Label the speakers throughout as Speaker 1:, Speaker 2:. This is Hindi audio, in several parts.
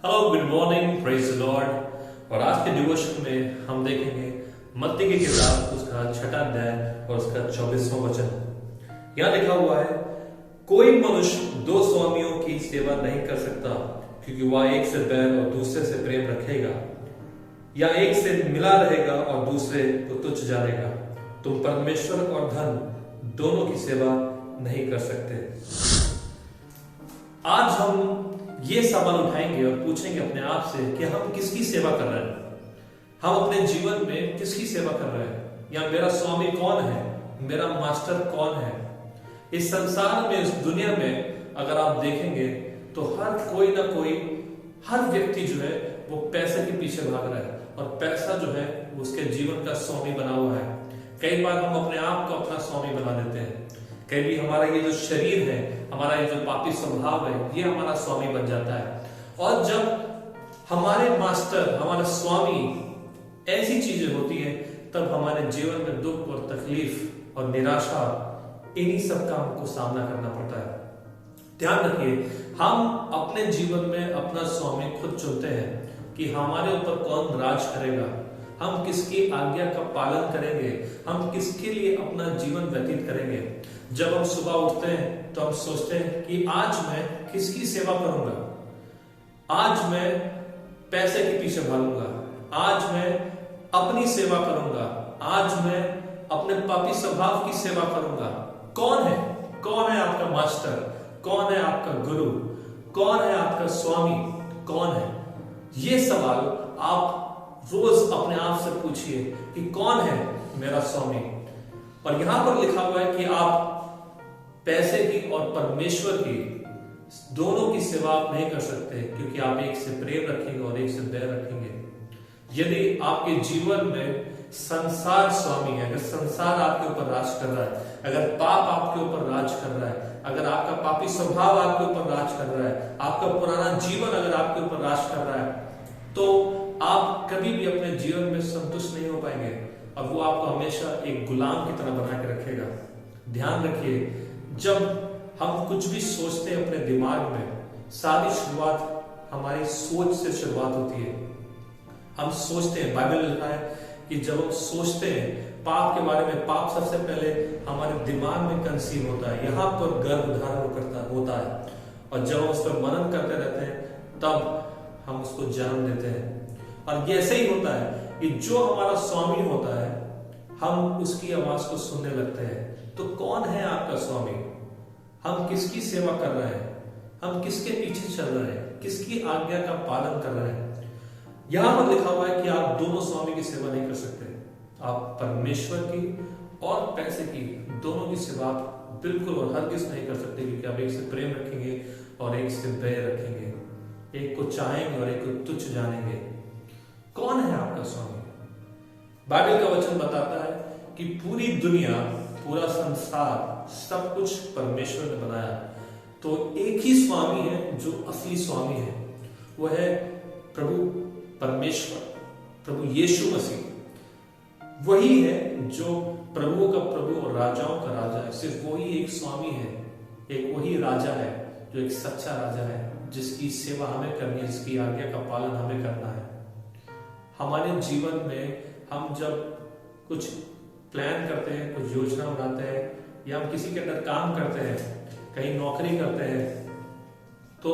Speaker 1: Hello, good morning, praise the Lord. और आज के डिवोशन में हम देखेंगे मत्ती की किताब उसका 6वां अध्याय और उसका 24वां वचन। यहाँ लिखा हुआ है, कोई मनुष्य दो स्वामियों की सेवा नहीं कर सकता, क्योंकि वह एक से बैर और दूसरे से प्रेम रखेगा, या एक से मिला रहेगा और दूसरे को तुच्छ जानेगा। तुम परमेश्वर और धन दोनों की सेवा नहीं कर सकते। आज हम ये सवाल उठाएंगे और पूछेंगे अपने आप से कि हम किसकी सेवा कर रहे हैं। हम अपने जीवन में किसकी सेवा कर रहे हैं, या मेरा स्वामी कौन है, मेरा मास्टर कौन है। इस संसार में, इस दुनिया में अगर आप देखेंगे तो हर कोई ना कोई, हर व्यक्ति जो है वो पैसे के पीछे भाग रहा है, और पैसा जो है उसके जीवन का स्वामी बना हुआ है। कई बार हम अपने आप को अपना स्वामी बना देते हैं। कभी हमारा ये जो शरीर है, हमारा ये जो पापी स्वभाव है, ये हमारा स्वामी बन जाता है। और जब हमारे मास्टर, हमारा स्वामी ऐसी चीजें होती है, तब हमारे जीवन में दुख और तकलीफ और निराशा, इन्हीं सब का हमको सामना करना पड़ता है। ध्यान रखिए, हम अपने जीवन में अपना स्वामी खुद चुनते हैं कि हमारे ऊपर कौन राज करेगा, हम किसकी आज्ञा का पालन करेंगे, हम किसके लिए अपना जीवन व्यतीत करेंगे। जब हम सुबह उठते हैं तो हम सोचते हैं कि आज मैं किसकी सेवा करूंगा, आज मैं पैसे के पीछे भागूंगा, आज मैं अपनी सेवा करूंगा, आज मैं अपने पापी स्वभाव की सेवा करूंगा। कौन है, कौन है आपका मास्टर, कौन है आपका गुरु, कौन है आपका स्वामी, कौन है? ये सवाल आप रोज अपने आप से पूछिए कि कौन है मेरा स्वामी। और यहां पर लिखा हुआ है कि आप पैसे की और परमेश्वर की दोनों की सेवा आप नहीं कर सकते, क्योंकि आप एक से प्रेम रखेंगे और एक से बैर रखेंगे। यदि आपके जीवन में संसार स्वामी है, अगर संसार आपके ऊपर राज कर रहा है, अगर पाप आपके ऊपर राज कर रहा है, अगर आपका पापी स्वभाव आपके ऊपर राज कर रहा है, आपका पुराना जीवन अगर आपके ऊपर राज कर रहा है, तो आप कभी भी अपने जीवन में संतुष्ट नहीं हो पाएंगे, और वो आपको हमेशा एक गुलाम की तरह बना के रखेगा। ध्यान रखिए, जब हम कुछ भी सोचते हैं अपने दिमाग में, सारी शुरुआत हमारी सोच से शुरुआत होती है। हम सोचते हैं, बाइबल में लिखा है कि जब हम सोचते हैं पाप के बारे में, पाप सबसे पहले हमारे दिमाग में कंसीव होता है, यहाँ पर गर्भ धारण होता है, और जब हम उस पर मनन करते रहते हैं तब हम उसको जन्म देते हैं। और ये ऐसे ही होता है कि जो हमारा स्वामी होता है, हम उसकी आवाज को सुनने लगते हैं। तो कौन है आपका स्वामी? हम किसकी सेवा कर रहे हैं, हम किसके पीछे चल रहे हैं, किसकी आज्ञा का पालन कर रहे हैं? यहां पर लिखा हुआ है कि आप दोनों स्वामी की सेवा नहीं कर सकते। आप परमेश्वर की और पैसे की, दोनों की सेवा आप बिल्कुल और हरगिज़ नहीं कर सकते, क्योंकि आप एक से प्रेम रखेंगे और एक से बैर रखेंगे, एक को चाहेंगे और एक को तुच्छ जानेंगे। कौन है आपका स्वामी? बाइबल का वचन बताता है कि पूरी दुनिया, पूरा संसार, सब कुछ परमेश्वर ने बनाया, तो एक ही स्वामी है जो असली स्वामी है, वो है प्रभु परमेश्वर, प्रभु यीशु मसीह। वही है जो प्रभुओं का प्रभु और राजाओं का राजा है। सिर्फ वही एक स्वामी है, एक वही राजा है जो एक सच्चा राजा है, जिसकी सेवा हमें करनी है, जिसकी आज्ञा का पालन हमें करना है। हमारे जीवन में हम जब कुछ प्लान करते हैं, कुछ योजना बनाते हैं, या हम किसी के अंदर काम करते हैं, कहीं नौकरी करते हैं, तो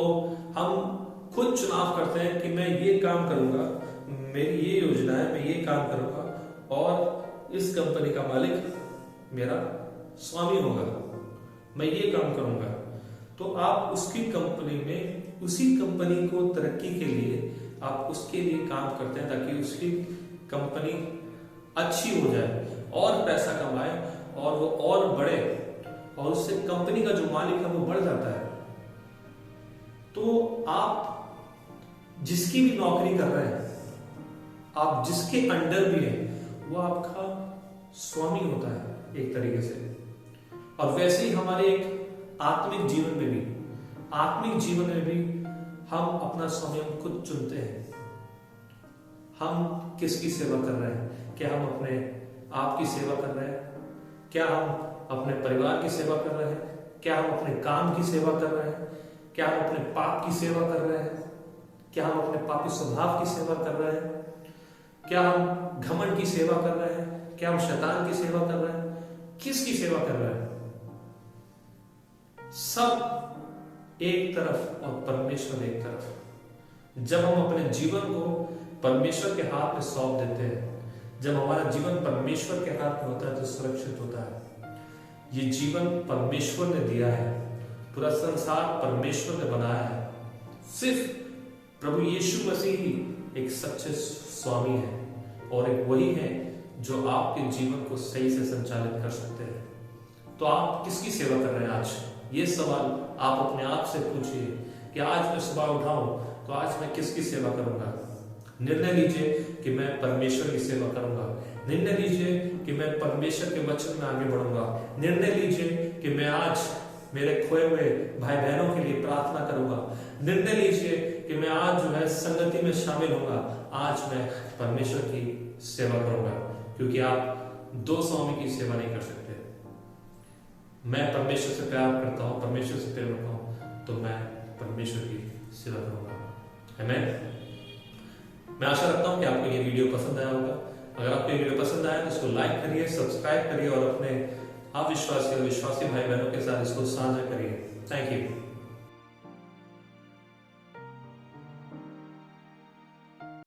Speaker 1: हम खुद चुनाव करते हैं कि मैं ये काम करूंगा, मेरी ये योजना है, मैं ये काम करूंगा, और इस कंपनी का मालिक मेरा स्वामी होगा, मैं ये काम करूंगा। तो आप उसकी कंपनी में, उसी कंपनी को तरक्की के लिए आप उसके लिए काम करते हैं, ताकि उसकी कंपनी अच्छी हो जाए और पैसा कमाए और वो और बढ़े, और उससे कंपनी का जो मालिक है वो बढ़ जाता है। तो आप जिसकी भी नौकरी कर रहे हैं, आप जिसके अंडर भी हैं, वो आपका स्वामी होता है एक तरीके से। और वैसे ही हमारे एक आत्मिक जीवन में भी, हम अपना स्वामी हम खुद चुनते हैं। हम किसकी सेवा कर रहे हैं? क्या हम अपने आप की सेवा कर रहे हैं? क्या हम अपने परिवार की सेवा कर रहे हैं? क्या हम अपने काम की सेवा कर रहे हैं? क्या हम अपने पाप की सेवा कर रहे हैं? क्या हम अपने पापी स्वभाव की सेवा कर रहे हैं? क्या हम घमंड की सेवा कर रहे हैं? क्या हम शैतान की सेवा कर रहे हैं? किसकी सेवा कर रहे हैं? सब एक तरफ और परमेश्वर एक तरफ। जब हम अपने जीवन को परमेश्वर के हाथ में सौंप देते हैं, जब हमारा जीवन परमेश्वर के हाथ में होता है तो सुरक्षित होता है। ये जीवन परमेश्वर ने दिया है, पूरा संसार परमेश्वर ने बनाया है। सिर्फ प्रभु यीशु मसीह ही एक सच्चे स्वामी है और एक वही है जो आपके जीवन को सही से संचालित कर सकते हैं। तो आप किसकी सेवा कर रहे हैं आज? ये सवाल आप अपने आप से पूछिए कि आज मैं सुबह उठाऊं तो आज मैं किसकी सेवा करूंगा। निर्णय लीजिए कि मैं परमेश्वर की सेवा करूंगा। निर्णय लीजिए कि मैं परमेश्वर के वचन में आगे बढ़ूंगा। निर्णय लीजिए कि मैं आज मेरे खोए हुए भाई बहनों के लिए प्रार्थना करूंगा। निर्णय लीजिए कि मैं आज जो है संगति में शामिल होगा। आज मैं परमेश्वर की सेवा करूंगा, क्योंकि आप दो स्वामी की सेवा नहीं कर सकते। मैं परमेश्वर से प्यार करता हूं, परमेश्वर से प्रेम रखता हूं, तो मैं परमेश्वर की सेवा करूंगा। आमीन। मैं आशा रखता हूं कि आपको ये वीडियो पसंद आया होगा। अगर आपको ये वीडियो पसंद आया तो इसको लाइक करिए, सब्सक्राइब करिए और अपने अविश्वासी और विश्वासी भाई बहनों के साथ इसको साझा करिए। Thank you.